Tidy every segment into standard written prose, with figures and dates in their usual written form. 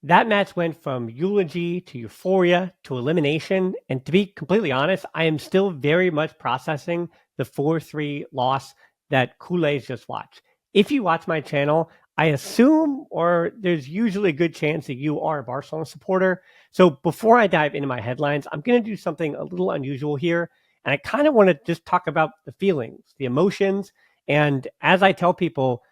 That match went from eulogy to euphoria to elimination. And to be completely honest, I am still very much processing the 4-3 loss that Culers just watched. If you watch my channel, I assume, or there's usually a good chance that you are a Barcelona supporter. So before I dive into my headlines, I'm going to do something a little unusual here. And I kind of want to just talk about the feelings, the emotions. And as I tell people,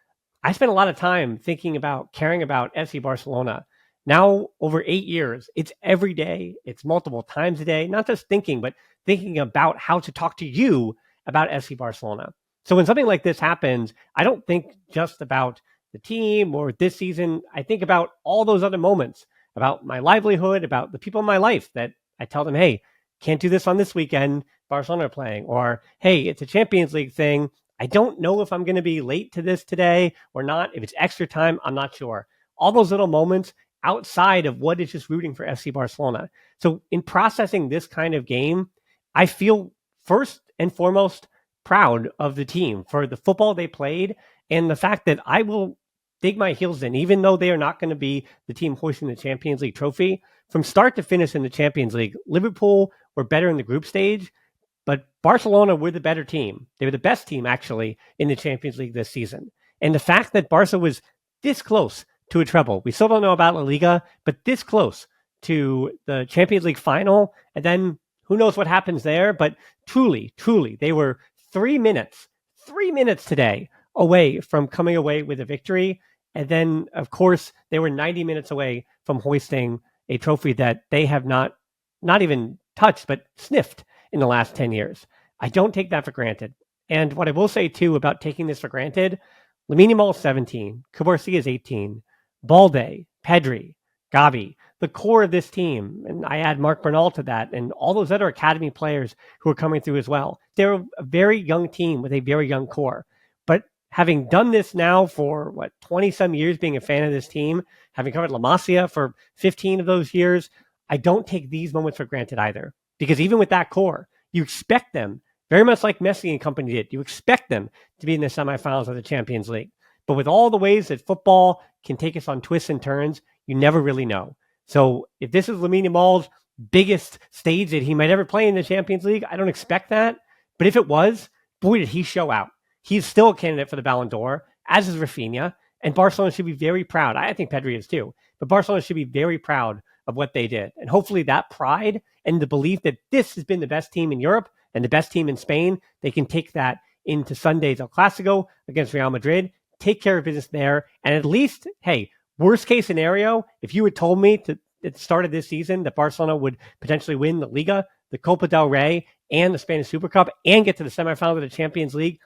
I spent a lot of time thinking about, caring about FC Barcelona. Now, over 8 years, it's every day, it's multiple times a day, not just thinking, but thinking about how to talk to you about FC Barcelona. So when something like this happens, I don't think just about the team or this season. I think about all those other moments, about my livelihood, about the people in my life that I tell them, hey, can't do this on this weekend, Barcelona are playing, or hey, it's a Champions League thing. I don't know if I'm going to be late to this today or not. If it's extra time, I'm not sure. All those little moments outside of what is just rooting for FC Barcelona. So in processing this kind of game, I feel first and foremost proud of the team for the football they played and the fact that I will dig my heels in, even though they are not going to be the team hoisting the Champions League trophy. From start to finish in the Champions League, Liverpool were better in the group stage, but Barcelona were the better team. They were the best team, actually, in the Champions League this season. And the fact that Barca was this close to a treble, we still don't know about La Liga, but this close to the Champions League final, and then who knows what happens there, but truly, they were 3 minutes today away from coming away with a victory. And then, of course, they were 90 minutes away from hoisting a trophy that they have not even touched, but sniffed in the last 10 years. I don't take that for granted. And what I will say, too, about taking this for granted, Lamine Yamal is 17, Cubarsí is 18, Balde, Pedri, Gavi, the core of this team, and I add Marc Bernal to that, and all those other academy players who are coming through as well. They're a very young team with a very young core. But having done this now for, 20-some years, being a fan of this team, having covered La Masia for 15 of those years, I don't take these moments for granted either. Because even with that core, you expect them, very much like Messi and company did, you expect them to be in the semifinals of the Champions League. But with all the ways that football can take us on twists and turns, you never really know. So if this is Lamine Yamal's biggest stage that he might ever play in the Champions League, I don't expect that. But if it was, boy, did he show out. He's still a candidate for the Ballon d'Or, as is Raphinha, and Barcelona should be very proud. I think Pedri is too, but Barcelona should be very proud of what they did. And hopefully that pride and the belief that this has been the best team in Europe and the best team in Spain, they can take that into Sunday's El Clasico against Real Madrid, take care of business there, and at least, hey, worst case scenario, if you had told me at the start of this season that Barcelona would potentially win the Liga, the Copa del Rey, and the Spanish Super Cup, and get to the semifinals of the Champions League,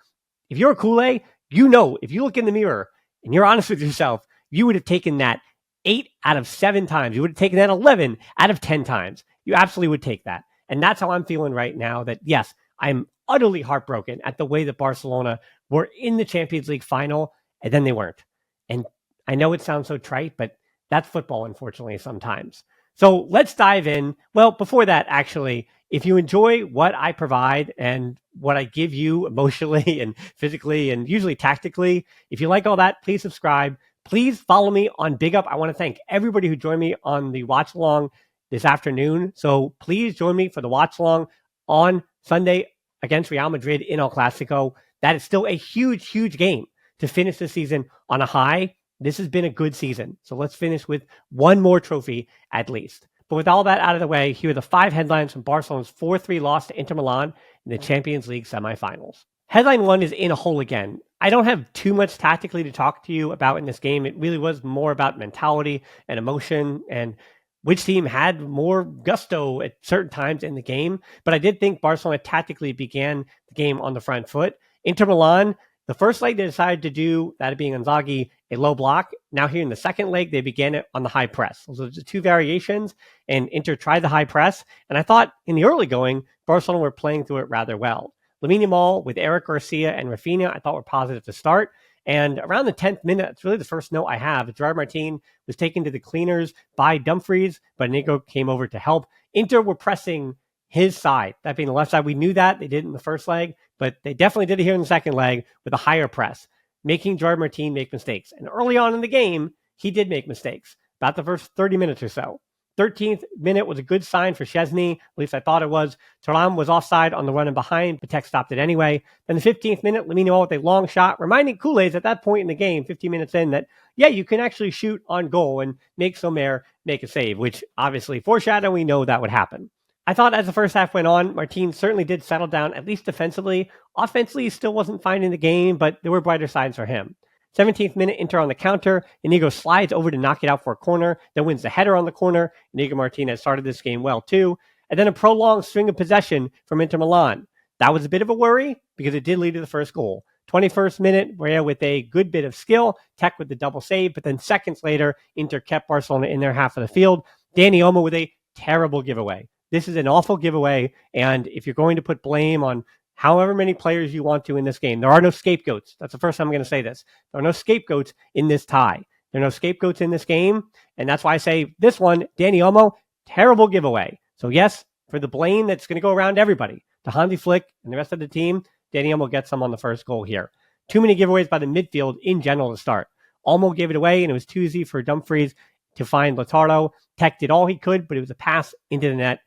if you're a Culé, you know, if you look in the mirror and you're honest with yourself, you would have taken that 8 out of 7 times. You would have taken that 11 out of 10 times. You absolutely would take that. And that's how I'm feeling right now, that yes, I'm utterly heartbroken at the way that Barcelona were in the Champions League final, and then they weren't. And I know it sounds so trite, but that's football, unfortunately, sometimes. So let's dive in. Well, before that, actually, if you enjoy what I provide and what I give you emotionally and physically and usually tactically, if you like all that, please subscribe. Please follow me on Big Up. I want to thank everybody who joined me on the watch along this afternoon. So please join me for the watch along on Sunday against Real Madrid in El Clasico. That is still a huge, huge game to finish the season on a high. This has been a good season. So let's finish with one more trophy at least. But with all that out of the way, here are the 5 headlines from Barcelona's 4-3 loss to Inter Milan in the Champions League semifinals. Headline 1 is in a hole again. I don't have too much tactically to talk to you about in this game. It really was more about mentality and emotion and which team had more gusto at certain times in the game. But I did think Barcelona tactically began the game on the front foot. Inter Milan, the first leg they decided to do, that being Inzaghi, a low block. Now here in the second leg, they began it on the high press. Those are the 2 variations, and Inter tried the high press. And I thought in the early going, Barcelona were playing through it rather well. Lamine Yamal with Eric Garcia and Raphinha, I thought were positive to start. And around the 10th minute, it's really the first note I have. Gerard Martin was taken to the cleaners by Dumfries, but Nico came over to help. Inter were pressing his side, that being the left side. We knew that. They did in the first leg, but they definitely did it here in the second leg with a higher press, making Gerard Martin make mistakes. And early on in the game, he did make mistakes. about the first 30 minutes or so. 13th minute was a good sign for Szczesny, at least I thought it was. Thuram was offside on the run and behind, but Tech stopped it anyway. Then the 15th minute, Lamine Yamal with a long shot, reminding Culers at that point in the game, 15 minutes in, that, yeah, you can actually shoot on goal and make Sommer make a save, which obviously foreshadowing, we know that would happen. I thought as the first half went on, Martin certainly did settle down, at least defensively. Offensively, he still wasn't finding the game, but there were brighter sides for him. 17th minute, Inter on the counter. Inigo slides over to knock it out for a corner, then wins the header on the corner. Inigo Martinez started this game well too. And then a prolonged string of possession from Inter Milan. That was a bit of a worry because it did lead to the first goal. 21st minute, Rea with a good bit of skill, Tech with the double save, but then seconds later, Inter kept Barcelona in their half of the field. Dani Olmo with a terrible giveaway. This is an awful giveaway, and if you're going to put blame on however many players you want to in this game, there are no scapegoats. That's the first time I'm going to say this. There are no scapegoats in this tie. There are no scapegoats in this game, and that's why I say this one, Dani Olmo, terrible giveaway. So yes, for the blame that's going to go around everybody, to Hansi Flick and the rest of the team, Dani Olmo gets some on the first goal here. Too many giveaways by the midfield in general to start. Olmo gave it away, and it was too easy for Dumfries to find Lautaro. Tech did all he could, but it was a pass into the net,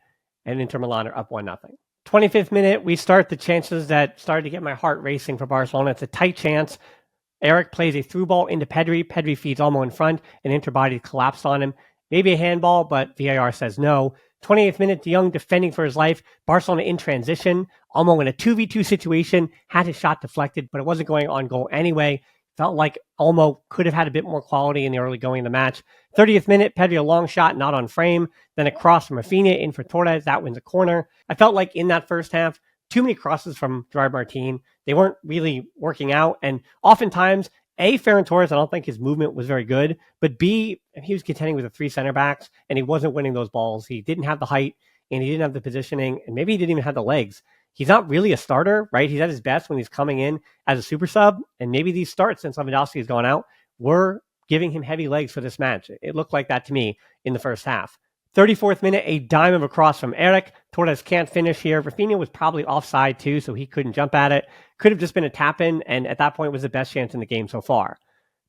and Inter Milan are up 1-0. 25th minute, we start the chances that started to get my heart racing for Barcelona. It's a tight chance. Eric plays a through ball into Pedri. Pedri feeds Olmo in front, and Inter body collapsed on him. Maybe a handball, but VAR says no. 28th minute, De Jong defending for his life. Barcelona in transition. Olmo in a 2v2 situation, had his shot deflected, but it wasn't going on goal anyway. Felt like Olmo could have had a bit more quality in the early going of the match. 30th minute, Pedri a long shot, not on frame. Then a cross from Raphinnnhhhhaaaa in for Torres. That wins a corner. I felt like in that first half, too many crosses from Gerard Martin. They weren't really working out. And oftentimes, A, Ferran Torres, I don't think his movement was very good. But B, he was contending with the three center backs, and he wasn't winning those balls. He didn't have the height, and he didn't have the positioning, and maybe he didn't even have the legs. He's not really a starter, right? He's at his best when he's coming in as a super sub. And maybe these starts, since Lewandowski has gone out, were giving him heavy legs for this match. It looked like that to me in the first half. 34th minute, a dime of a cross from Eric. Torres can't finish here. Raphinnnhhhaaaa was probably offside too, so he couldn't jump at it. Could have just been a tap-in, and at that point was the best chance in the game so far.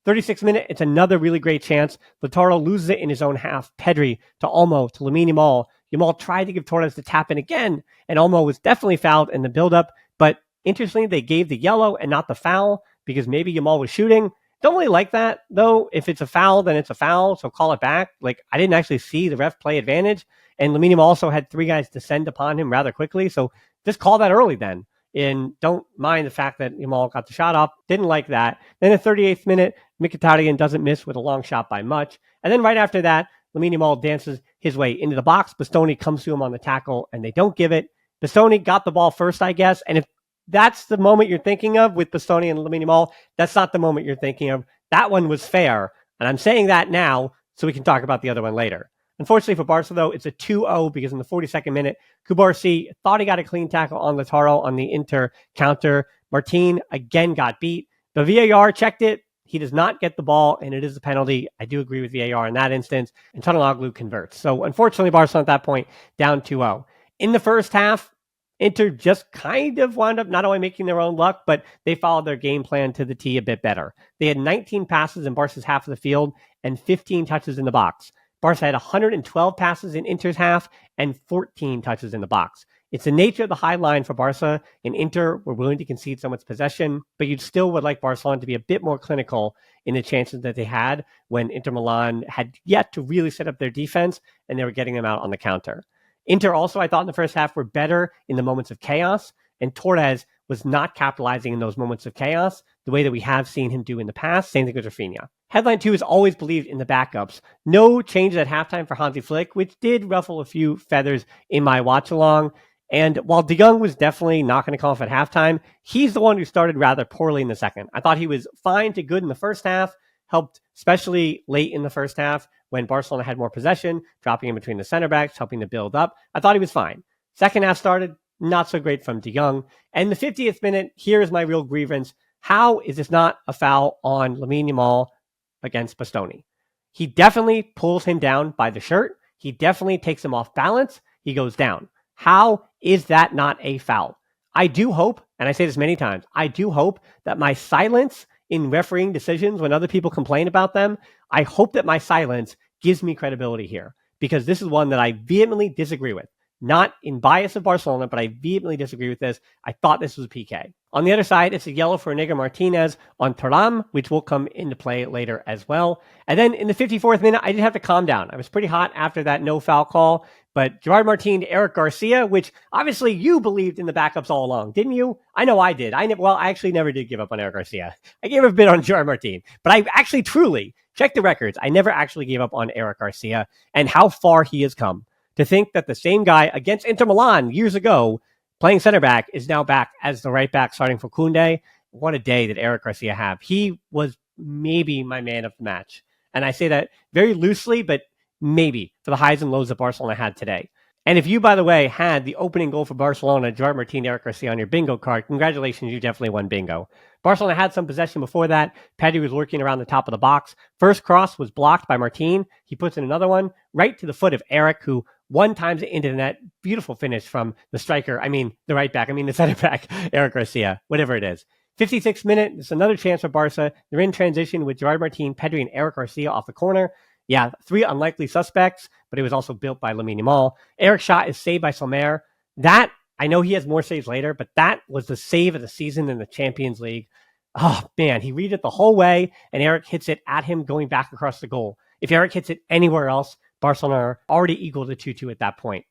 36th minute, it's another really great chance. Lautaro loses it in his own half. Pedri to Olmo to Lamine Yamal. Yamal tried to give Torres the tap in again, and Olmo was definitely fouled in the build-up. But interestingly, they gave the yellow and not the foul because maybe Yamal was shooting. Don't really like that, though. If it's a foul, then it's a foul, so call it back. Like, I didn't actually see the ref play advantage, and Lamine Yamal also had three guys descend upon him rather quickly, so just call that early then. And don't mind the fact that Yamal got the shot up. Didn't like that. Then the 38th minute, Mkhitaryan doesn't miss with a long shot by much. And then right after that, Lamine Yamal dances his way into the box. Bastoni comes to him on the tackle, and they don't give it. Bastoni got the ball first, I guess. And if that's the moment you're thinking of with Bastoni and Lamine Yamal, that's not the moment you're thinking of. That one was fair. And I'm saying that now so we can talk about the other one later. Unfortunately for Barca, though, it's a 2-0 because in the 42nd minute, Kubarsi thought he got a clean tackle on Lautaro on the Inter counter. Martin again got beat. The VAR checked it. He does not get the ball, and it is a penalty. I do agree with VAR in that instance, and Çalhanoğlu converts. So unfortunately, Barcelona at that point down 2-0. In the first half, Inter just kind of wound up not only making their own luck, but they followed their game plan to the T a bit better. They had 19 passes in Barca's half of the field and 15 touches in the box. Barca had 112 passes in Inter's half and 14 touches in the box. It's the nature of the high line for Barca, and Inter were willing to concede so much possession, but you still would like Barcelona to be a bit more clinical in the chances that they had when Inter Milan had yet to really set up their defense, and they were getting them out on the counter. Inter also, I thought in the first half, were better in the moments of chaos, and Torres was not capitalizing in those moments of chaos the way that we have seen him do in the past. Same thing with Raphinnnhhhaaaa. Headline 2 is always believed in the backups. No changes at halftime for Hansi Flick, which did ruffle a few feathers in my watch-along. And while De Jong was definitely not going to come off at halftime, he's the one who started rather poorly in the second. I thought he was fine to good in the first half, helped especially late in the first half when Barcelona had more possession, dropping in between the center backs, helping to build up. I thought he was fine. Second half started, not so great from De Jong. And the 50th minute, here's my real grievance. How is this not a foul on Lamine Yamal against Bastoni? He definitely pulls him down by the shirt. He definitely takes him off balance. He goes down. How is that not a foul? I do hope, and I say this many times, I do hope that my silence in refereeing decisions when other people complain about them, I hope that my silence gives me credibility here, because this is one that I vehemently disagree with. Not in bias of Barcelona, but I vehemently disagree with this. I thought this was a PK. On the other side, it's a yellow for Inigo Martinez on Thuram, which will come into play later as well. And then in the 54th minute, I did have to calm down. I was pretty hot after that no foul call, but Gerard Martin to Eric Garcia, which obviously you believed in the backups all along, didn't you? I know I did. I actually never did give up on Eric Garcia. I gave a bit on Gerard Martin, but I actually truly, check the records, I never actually gave up on Eric Garcia, and how far he has come. To think that the same guy against Inter Milan years ago, playing center back, is now back as the right back starting for Koundé. What a day did Eric Garcia have. He was maybe my man of the match. And I say that very loosely, but maybe, for the highs and lows that Barcelona had today. And if you, by the way, had the opening goal for Barcelona, Gerard Martin, Eric Garcia, on your bingo card, congratulations, you definitely won bingo. Barcelona had some possession before that. Pedri was lurking around the top of the box. First cross was blocked by Martin. He puts in another one right to the foot of Eric, who one times it into the net. Beautiful finish from the striker. The right back. The center back, Eric Garcia, whatever it is. 56th minute, it's another chance for Barca. They're in transition with Gerard Martin, Pedri, and Eric Garcia off the corner. Yeah, 3 unlikely suspects, but it was also built by Lamine Yamal. Eric's shot is saved by Sommer. That, I know he has more saves later, but that was the save of the season in the Champions League. Oh, man, he read it the whole way, and Eric hits it at him going back across the goal. If Eric hits it anywhere else, Barcelona are already equal to 2-2 at that point.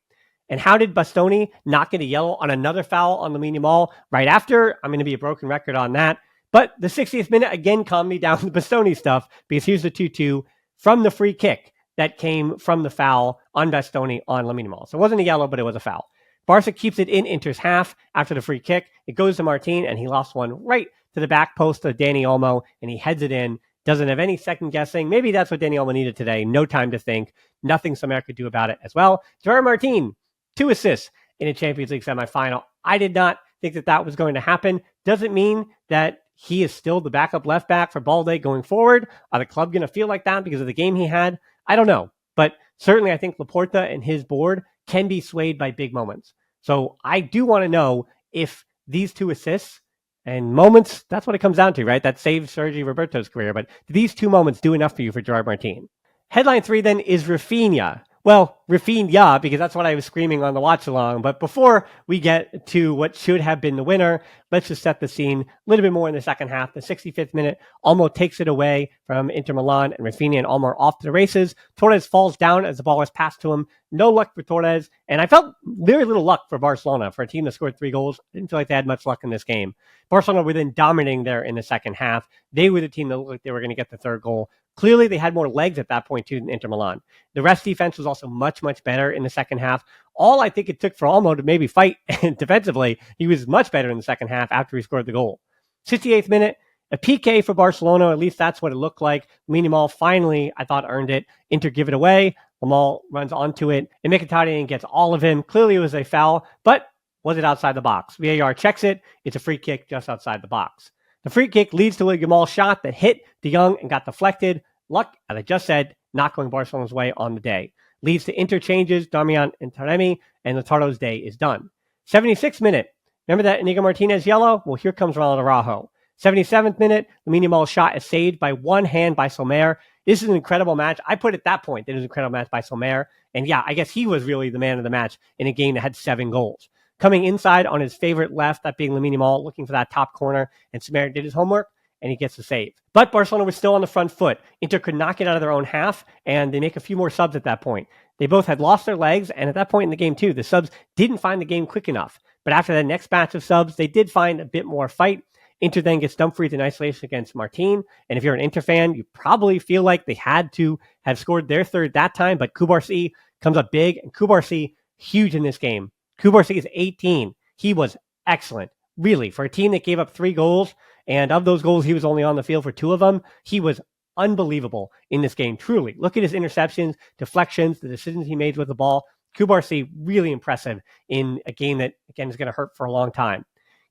And how did Bastoni not get a yellow on another foul on Lamine Yamal right after? I'm going to be a broken record on that. But the 60th minute again calmed me down the Bastoni stuff, because here's the 2-2 from the free kick that came from the foul on Bastoni on Lamine Yamal. So it wasn't a yellow, but it was a foul. Barca keeps it in Inter's half after the free kick. It goes to Martin, and he lost one right to the back post of Dani Olmo, and he heads it in. Doesn't have any second guessing. Maybe that's what Dani Olmo needed today. No time to think. Nothing Sommer could do about it as well. Gerard Martin, 2 assists in a Champions League semifinal. I did not think that was going to happen. Doesn't mean that he is still the backup left back for Balde going forward. Are the club going to feel like that because of the game he had? I don't know. But certainly I think Laporta and his board can be swayed by big moments. So I do want to know if these 2 assists and moments, that's what it comes down to, right? That saved Sergi Roberto's career. But do these 2 moments do enough for you for Gerard Martin? Headline 3 then is Raphinnnhhhaaaa. Well, Raphinnnhhhaaaa, because that's what I was screaming on the watch along. But before we get to what should have been the winner, let's just set the scene a little bit more in the second half. The 65th minute, Olmo takes it away from Inter Milan, and Raphinha and Olmo are off to the races. Torres falls down as the ball is passed to him. No luck for Torres, and I felt very little luck for Barcelona, for a team that scored 3 goals. I didn't feel like they had much luck in this game. Barcelona were then dominating there in the second half. They were the team that looked like they were going to get the 3rd goal. Clearly, they had more legs at that point, too, than Inter Milan. The rest defense was also much, much better in the second half. All I think it took for Olmo to maybe fight defensively, he was much better in the second half after he scored the goal. 68th minute, a PK for Barcelona. At least that's what it looked like. Lamine Yamal finally, I thought, earned it. Inter give it away. Yamal runs onto it, and Mkhitaryan gets all of him. Clearly, it was a foul, but was it outside the box? VAR checks it. It's a free kick just outside the box. The free kick leads to a Yamal shot that hit De Jong and got deflected. Luck, as I just said, not going Barcelona's way on the day. Leads to interchanges, Darmian and Taremi, and Lautaro's day is done. 76th minute. Remember that Inigo Martinez yellow? Well, here comes Ronald Araujo. 77th minute, Lamine Yamal's shot is saved by one hand by Sommer. This is an incredible match. I put at that point that it was an incredible match by Sommer. And yeah, I guess he was really the man of the match in a game that had 7 goals. Coming inside on his favorite left, that being Lamine Yamal, looking for that top corner, and Sommer did his homework, and he gets the save. But Barcelona was still on the front foot. Inter could not get out of their own half, and they make a few more subs at that point. They both had lost their legs, and at that point in the game too, the subs didn't find the game quick enough. But after that next batch of subs, they did find a bit more fight. Inter then gets Dumfries in isolation against Martin, and if you're an Inter fan, you probably feel like they had to have scored their 3rd that time, but Cubarsí comes up big, and Cubarsí huge in this game. Cubarsí is 18. He was excellent. Really, for a team that gave up 3 goals, and of those goals, he was only on the field for 2 of them. He was unbelievable in this game, truly. Look at his interceptions, deflections, the decisions he made with the ball. Cubarsí, really impressive in a game that, again, is going to hurt for a long time.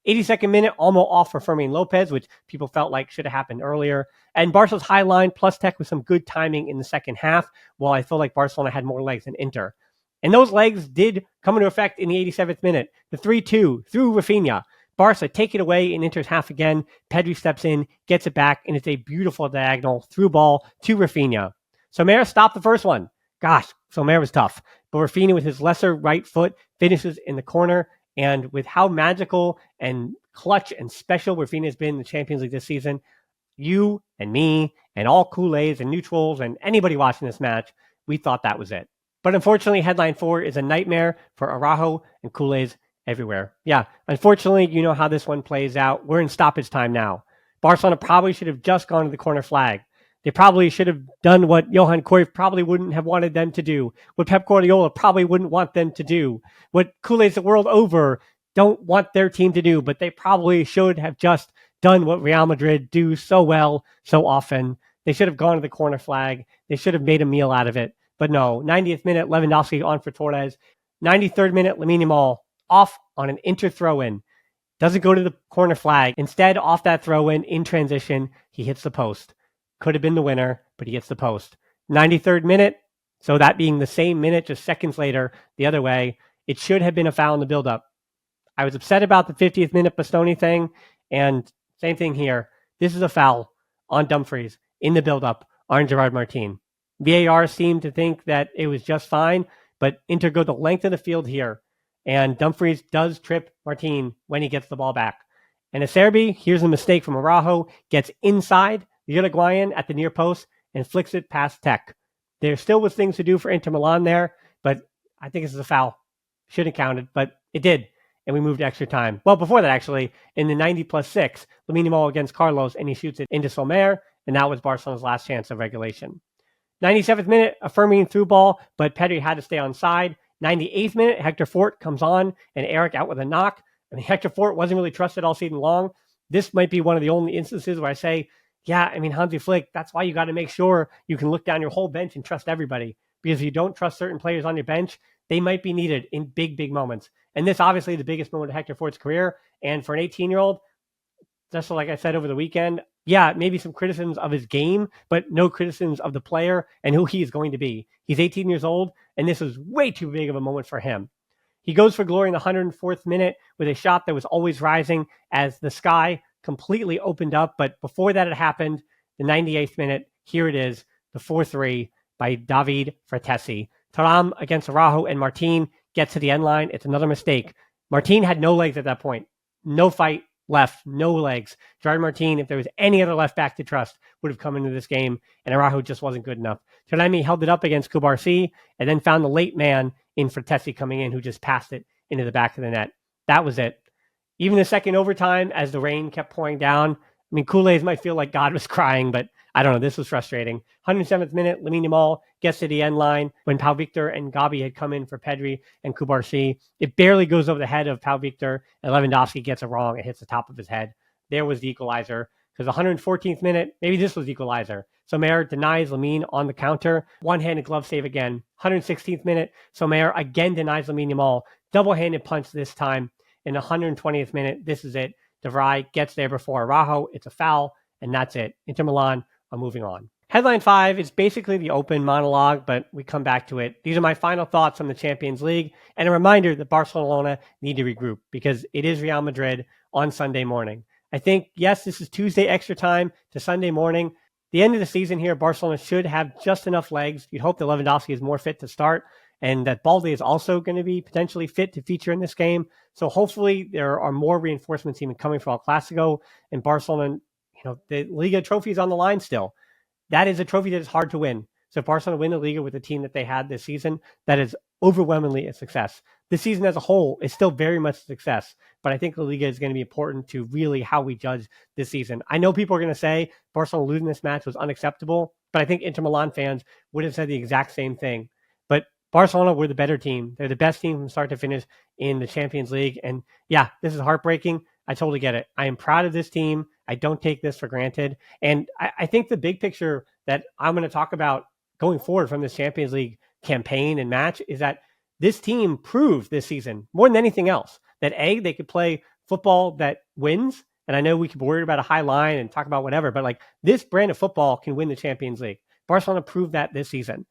82nd minute, Olmo off for Fermin Lopez, which people felt like should have happened earlier. And Barca's high line plus tech with some good timing in the second half, while I feel like Barcelona had more legs than Inter. And those legs did come into effect in the 87th minute. The 3-2 through Raphinha. Barca take it away in Inter's half again. Pedri steps in, gets it back, and it's a beautiful diagonal through ball to Raphinha. Sommer stopped the first one. Gosh, Sommer was tough. But Raphinnnhhhaaaa with his lesser right foot finishes in the corner. And with how magical and clutch and special Raphinnnhhhaaaa has been in the Champions League this season, you and me and all Culers and neutrals and anybody watching this match, we thought that was it. But unfortunately, headline 4 is a nightmare for Araujo and Culers everywhere. Yeah, unfortunately, you know how this one plays out. We're in stoppage time now. Barcelona probably should have just gone to the corner flag. They probably should have done what Johan Cruyff probably wouldn't have wanted them to do, what Pep Guardiola probably wouldn't want them to do, what Culers the world over don't want their team to do, but they probably should have just done what Real Madrid do so well, so often. They should have gone to the corner flag. They should have made a meal out of it. But no, 90th minute, Lewandowski on for Torres. 93rd minute, Lamine Yamal off on an Inter throw-in. Doesn't go to the corner flag. Instead, off that throw-in, in transition, he hits the post. Could have been the winner, but he hits the post. 93rd minute, so that being the same minute, just seconds later, the other way, it should have been a foul in the build-up. I was upset about the 50th minute Bastoni thing, and same thing here. This is a foul on Dumfries in the build-up on Gerard Martin. VAR seemed to think that it was just fine, but Inter go the length of the field here, and Dumfries does trip Martin when he gets the ball back. And Acerbi, here's a mistake from Araujo, gets inside the Uruguayan at the near post and flicks it past Tech. There still was things to do for Inter Milan there, but I think this is a foul. Shouldn't have counted, but it did. And we moved to extra time. Well, before that, actually, in the 90+6, Lamine Yamal against Carlos, and he shoots it into Sommer, and that was Barcelona's last chance of regulation. 97th minute, a Firmino through ball, but Pedri had to stay on side. 98th minute, Hector Fort comes on, and Eric out with a knock. I mean, Hector Fort wasn't really trusted all season long. This might be one of the only instances where I say, yeah, I mean, Hansi Flick, that's why you got to make sure you can look down your whole bench and trust everybody. Because if you don't trust certain players on your bench, they might be needed in big, big moments. And this obviously the biggest moment of Hector Fort's career. And for an 18-year-old, just like I said over the weekend, yeah, maybe some criticisms of his game, but no criticisms of the player and who he is going to be. He's 18 years old, and this was way too big of a moment for him. He goes for glory in the 104th minute with a shot that was always rising as the sky completely opened up. But before that had happened, the 98th minute, here it is, the 4-3 by David Fratesi. Thuram against Araujo and Martin gets to the end line. It's another mistake. Martin had no legs at that point. No fight left, no legs. Gerard Martin, if there was any other left back to trust, would have come into this game, and Araujo just wasn't good enough. Taremi held it up against Cubarsí and then found the late man in Fratesi coming in, who just passed it into the back of the net. That was it. Even the second overtime, as the rain kept pouring down, I mean, Culers might feel like God was crying, but I don't know. This was frustrating. 107th minute, Lamine Yamal gets to the end line when Pau Victor and Gabi had come in for Pedri and Cubarsí. It barely goes over the head of Pau Victor, and Lewandowski gets it wrong. It hits the top of his head. There was the equalizer. Because 114th minute, maybe this was the equalizer. Sommer denies Lamine on the counter. One-handed glove save again. 116th minute, Sommer again denies Lamine Yamal. Double-handed punch this time. In the 120th minute, this is it. De Vrij gets there before Araujo. It's a foul, and that's it. Inter Milan are moving on. Headline 5 is basically the open monologue, but we come back to it. These are my final thoughts on the Champions League, and a reminder that Barcelona need to regroup because it is Real Madrid on Sunday morning. I think, yes, this is Tuesday extra time to Sunday morning. The end of the season here, Barcelona should have just enough legs. You'd hope that Lewandowski is more fit to start, and that Balde is also going to be potentially fit to feature in this game. So hopefully there are more reinforcements even coming for El Clasico, and Barcelona, the Liga trophy is on the line still. That is a trophy that is hard to win. So if Barcelona win the Liga with the team that they had this season, that is overwhelmingly a success. The season as a whole is still very much a success, but I think the Liga is going to be important to really how we judge this season. I know people are going to say Barcelona losing this match was unacceptable, but I think Inter Milan fans would have said the exact same thing. But Barcelona were the better team. They're the best team from start to finish in the Champions League. And yeah, this is heartbreaking. I totally get it. I am proud of this team. I don't take this for granted. And I think the big picture that I'm going to talk about going forward from this Champions League campaign and match is that this team proved this season, more than anything else, that A, they could play football that wins. And I know we could be worried about a high line and talk about whatever, but like this brand of football can win the Champions League. Barcelona proved that this season.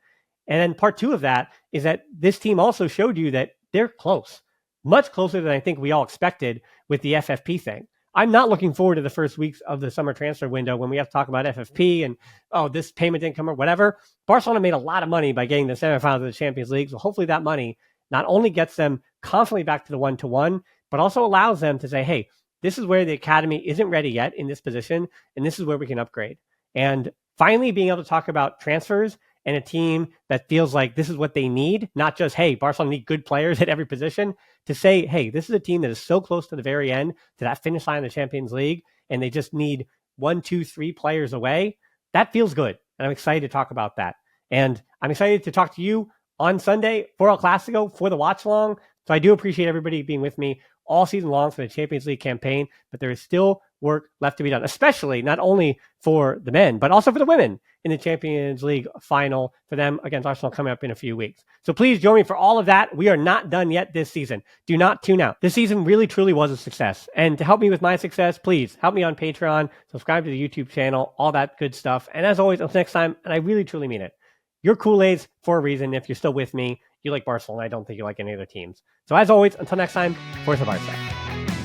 And then part 2 of that is that this team also showed you that they're close, much closer than I think we all expected with the FFP thing. I'm not looking forward to the first weeks of the summer transfer window when we have to talk about FFP and, oh, this payment didn't come or whatever. Barcelona made a lot of money by getting the semifinals of the Champions League. So hopefully that money not only gets them constantly back to the 1-to-1, but also allows them to say, hey, this is where the academy isn't ready yet in this position, and this is where we can upgrade. And finally being able to talk about transfers and a team that feels like this is what they need, not just, hey, Barcelona need good players at every position, to say, hey, this is a team that is so close to the very end, to that finish line of the Champions League, and they just need 1, 2, 3 players away. That feels good. And I'm excited to talk about that. And I'm excited to talk to you on Sunday for El Clasico, for the watch along. So I do appreciate everybody being with me all season long for the Champions League campaign, but there is still work left to be done, especially not only for the men, but also for the women in the Champions League final for them against Arsenal coming up in a few weeks. So please join me for all of that. We are not done yet this season. Do not tune out. This season really, truly was a success. And to help me with my success, please help me on Patreon, subscribe to the YouTube channel, all that good stuff. And as always, until next time, and I really, truly mean it, you're Kool-Aids for a reason. If you're still with me, you like Barcelona. I don't think you like any other teams. So as always, until next time, Forza Barca.